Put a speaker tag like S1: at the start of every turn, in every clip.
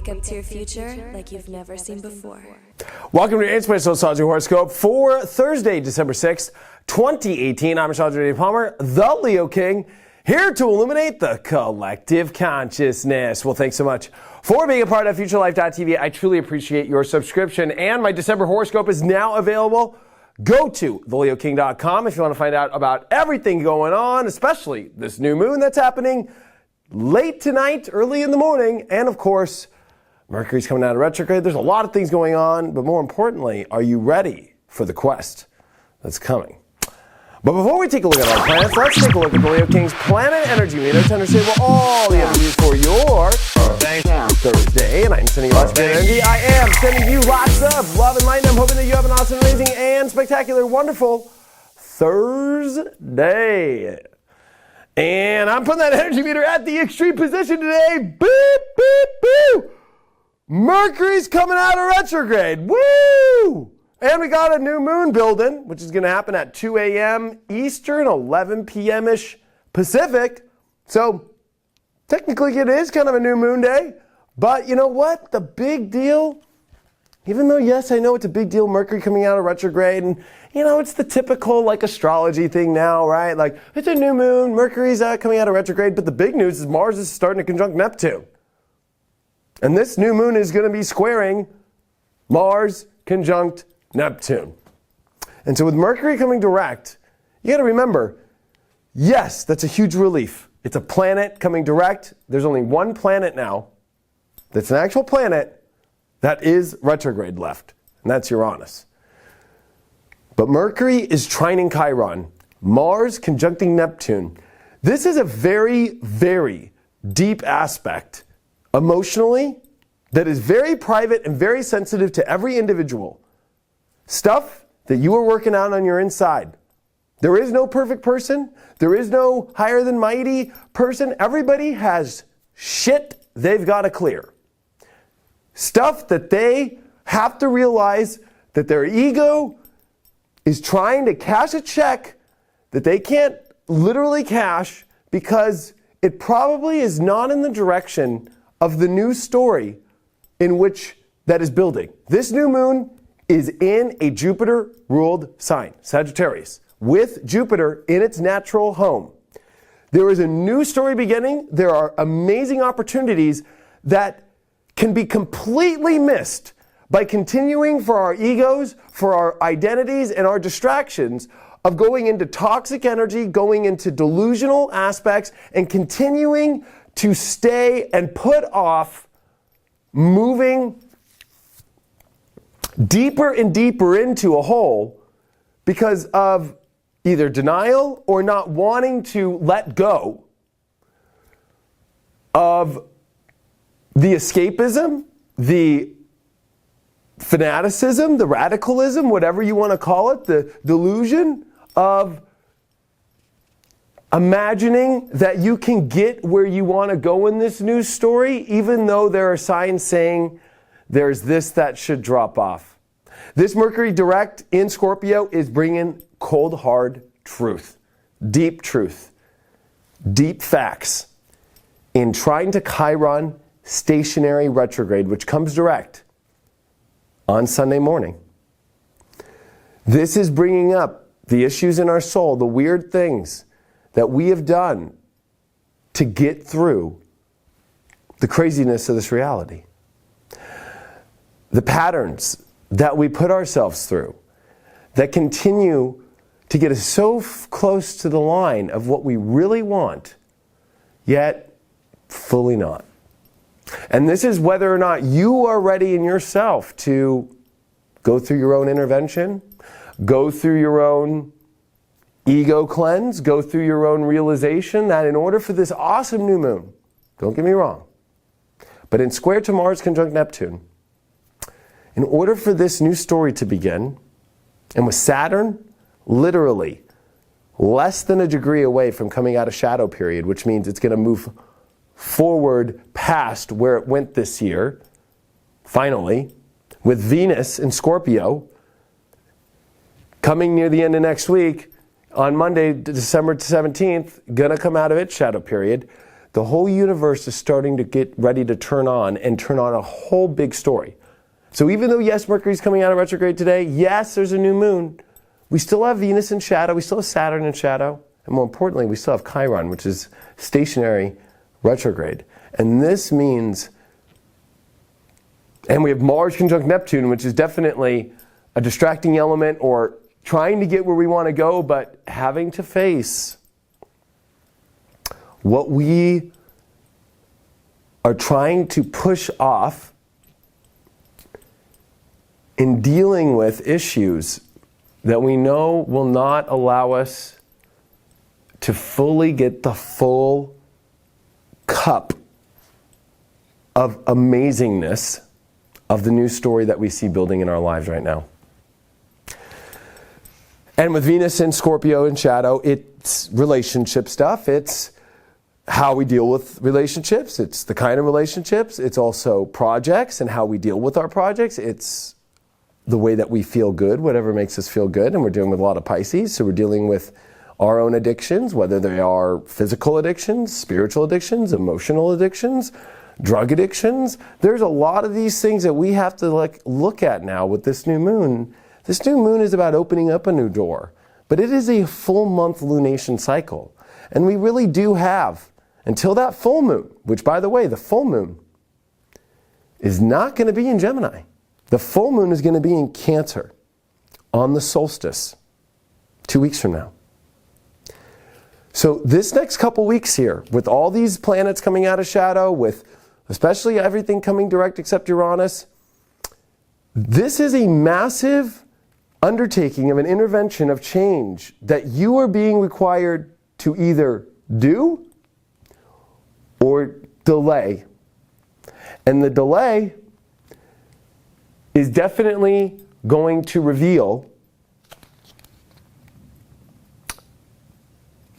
S1: Wake up to your future like you've never seen before.
S2: Welcome to your Inspirational Astrology Horoscope for Thursday, December 6th, 2018. I'm Astrology Palmer, the Leo King, here to illuminate the collective consciousness. Well, thanks so much for being a part of FutureLife.tv. I truly appreciate your subscription, and my December horoscope is now available. Go to theleoking.com if you want to find out about everything going on, especially this new moon that's happening late tonight, early in the morning, and of course, Mercury's coming out of retrograde. There's a lot of things going on, but more importantly, are you ready for the quest that's coming? But before we take a look at our planets, let's take a look at the Leo King's planet energy meter to understand what all the energies for your Thursday. And I'm sending you lots of good energy. I am sending you lots of love and light. I'm hoping that you have an awesome, amazing, and spectacular, wonderful Thursday. And I'm putting that energy meter at the extreme position today. Beep, beep, beep. Mercury's coming out of retrograde. Woo! And we got a new moon building, which is going to happen at 2 a.m. Eastern, 11 p.m.-ish Pacific. So technically it is kind of a new moon day. But you know what? The big deal, even though, yes, I know it's a big deal, Mercury coming out of retrograde, and you know, it's the typical like astrology thing now, right? Like, it's a new moon, Mercury's coming out of retrograde, but the big news is Mars is starting to conjunct Neptune. And this new moon is going to be squaring Mars conjunct Neptune. And so with Mercury coming direct, you got to remember, yes, that's a huge relief. It's a planet coming direct. There's only one planet now that's an actual planet that is retrograde left, and that's Uranus. But Mercury is trining Chiron, Mars conjuncting Neptune. This is a very, very deep aspect emotionally that is very private and very sensitive to every individual. Stuff that you are working out on your inside. There is no perfect person. There is no higher than mighty person. Everybody has shit they've got to clear. Stuff that they have to realize that their ego is trying to cash a check that they can't literally cash because it probably is not in the direction of the new story in which that is building. This new moon is in a Jupiter-ruled sign, Sagittarius, with Jupiter in its natural home. There is a new story beginning. There are amazing opportunities that can be completely missed by continuing for our egos, for our identities, and our distractions of going into toxic energy, going into delusional aspects, and continuing to stay and put off moving deeper and deeper into a hole because of either denial or not wanting to let go of the escapism, the fanaticism, the radicalism, whatever you want to call it, the delusion of imagining that you can get where you want to go in this news story, even though there are signs saying there's this that should drop off. This Mercury direct in Scorpio is bringing cold, hard truth, deep facts in trying to Chiron stationary retrograde, which comes direct on Sunday morning. This is bringing up the issues in our soul, the weird things that we have done to get through the craziness of this reality. The patterns that we put ourselves through that continue to get us so close to the line of what we really want, yet fully not. And this is whether or not you are ready in yourself to go through your own intervention, go through your own ego cleanse, go through your own realization that in order for this awesome new moon, don't get me wrong, but in square to Mars conjunct Neptune, in order for this new story to begin, and with Saturn literally less than a degree away from coming out of shadow period, which means it's going to move forward past where it went this year, finally, with Venus in Scorpio coming near the end of next week, on Monday, December 17th, going to come out of its shadow period. the whole universe is starting to get ready to turn on a whole big story. So even though, yes, Mercury's coming out of retrograde today, yes, there's a new moon, we still have Venus in shadow, we still have Saturn in shadow, and more importantly, we still have Chiron, which is stationary retrograde. And this means, and we have Mars conjunct Neptune, which is definitely a distracting element or trying to get where we want to go, but having to face what we are trying to push off in dealing with issues that we know will not allow us to fully get the full cup of amazingness of the new story that we see building in our lives right now. And with Venus in Scorpio in shadow, it's relationship stuff. It's how we deal with relationships. It's the kind of relationships. It's also projects and how we deal with our projects. It's the way that we feel good, whatever makes us feel good. And we're dealing with a lot of Pisces, so we're dealing with our own addictions, whether they are physical addictions, spiritual addictions, emotional addictions, drug addictions. There's a lot of these things that we have to look at now with this new moon. This new moon is about opening up a new door, but it is a full month lunation cycle. And we really do have, until that full moon, which by the way, the full moon is not going to be in Gemini. The full moon is going to be in Cancer on the solstice 2 weeks from now. So this next couple weeks here, with all these planets coming out of shadow, with especially everything coming direct except Uranus, this is a massive undertaking of an intervention of change that you are being required to either do or delay. And the delay is definitely going to reveal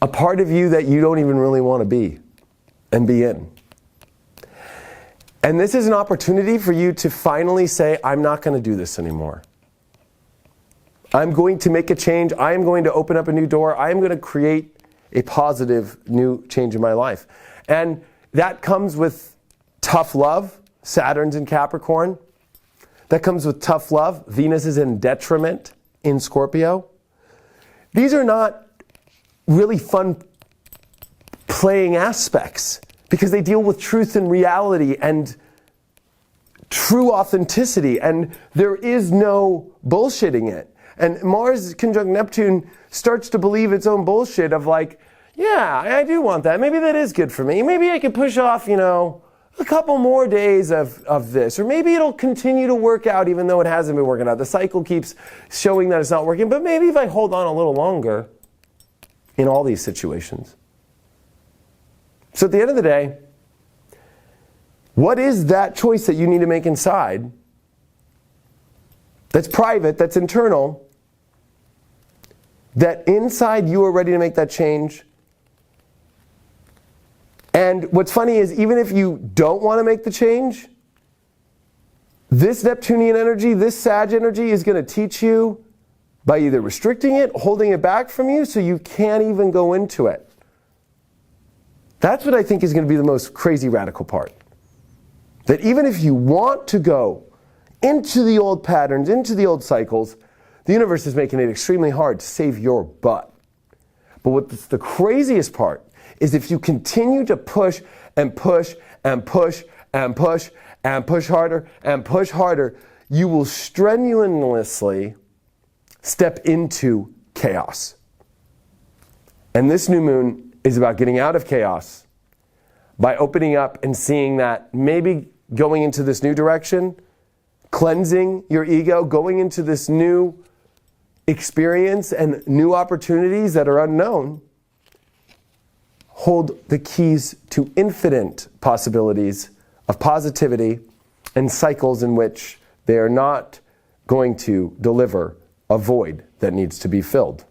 S2: a part of you that you don't even really want to be and be in. And this is an opportunity for you to finally say, I'm not going to do this anymore. I'm going to make a change. I am going to open up a new door. I am going to create a positive new change in my life. And that comes with tough love. Saturn's in Capricorn. That comes with tough love. Venus is in detriment in Scorpio. These are not really fun playing aspects because they deal with truth and reality and true authenticity, and there is no bullshitting it. And Mars conjunct Neptune starts to believe its own bullshit of like, yeah, I do want that. Maybe that is good for me. Maybe I could push off, a couple more days of this. Or maybe it'll continue to work out even though it hasn't been working out. The cycle keeps showing that it's not working, but maybe if I hold on a little longer in all these situations. So at the end of the day, what is that choice that you need to make inside that's private, that's internal, that inside you are ready to make that change? And what's funny is even if you don't want to make the change, this Neptunian energy, this Sag energy is going to teach you by either restricting it, holding it back from you so you can't even go into it. That's what I think is going to be the most crazy radical part. That even if you want to go into the old patterns, into the old cycles, the universe is making it extremely hard to save your butt. But what's the craziest part is if you continue to push and push and push and push and push harder and push harder, you will strenuously step into chaos. And this new moon is about getting out of chaos by opening up and seeing that maybe going into this new direction, cleansing your ego, going into this new experience and new opportunities that are unknown, hold the keys to infinite possibilities of positivity and cycles in which they are not going to deliver a void that needs to be filled,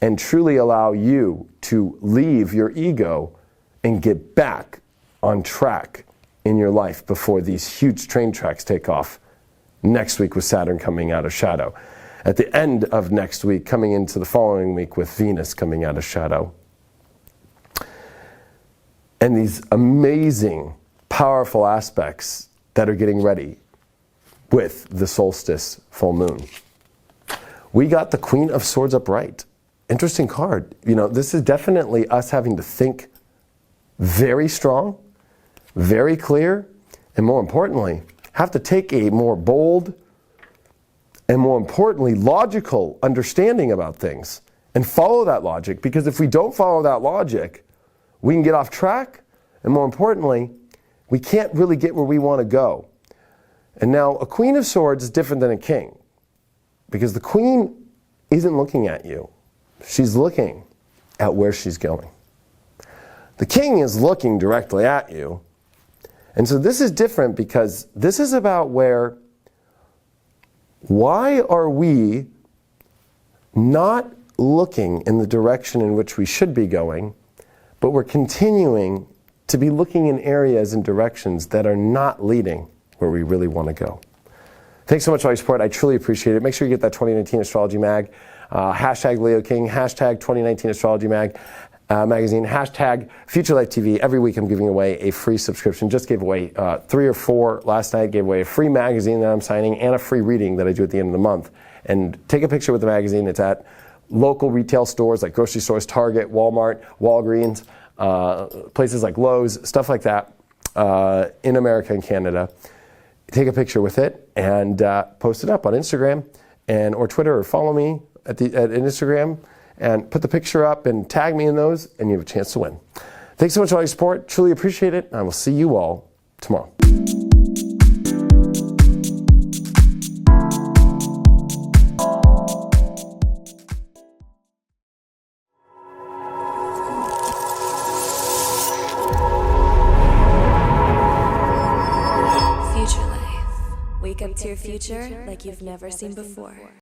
S2: and truly allow you to leave your ego and get back on track in your life before these huge train tracks take off next week with Saturn coming out of shadow. At the end of next week, coming into the following week with Venus coming out of shadow. and these amazing, powerful aspects that are getting ready with the solstice full moon. We got the Queen of Swords upright. Interesting card. You know, this is definitely us having to think very strong, very clear, and more importantly, have to take a more bold and more importantly, logical understanding about things and follow that logic. Because if we don't follow that logic, we can get off track, and more importantly, we can't really get where we want to go. And now a Queen of Swords is different than a king, because the Queen isn't looking at you. She's looking at where she's going. The King is looking directly at you. And so this is different because this is about why are we not looking in the direction in which we should be going, but we're continuing to be looking in areas and directions that are not leading where we really want to go. Thanks so much for all your support. I truly appreciate it. Make sure you get that 2019 Astrology Mag, hashtag Leo King, hashtag 2019 Astrology Mag, magazine, hashtag Future Life TV. Every week I'm giving away a free subscription. Just gave away 3 or 4 last night. Gave away a free magazine that I'm signing and a free reading that I do at the end of the month. And take a picture with the magazine. It's at local retail stores like grocery stores, Target, Walmart, Walgreens, places like Lowe's, stuff like that in America and Canada. Take a picture with it and post it up on Instagram or Twitter, or follow me at Instagram and put the picture up and tag me in those, and you have a chance to win. Thanks so much for all your support. Truly appreciate it. I will see you all tomorrow.
S1: Future Life. Wake up to your future like you've never seen before.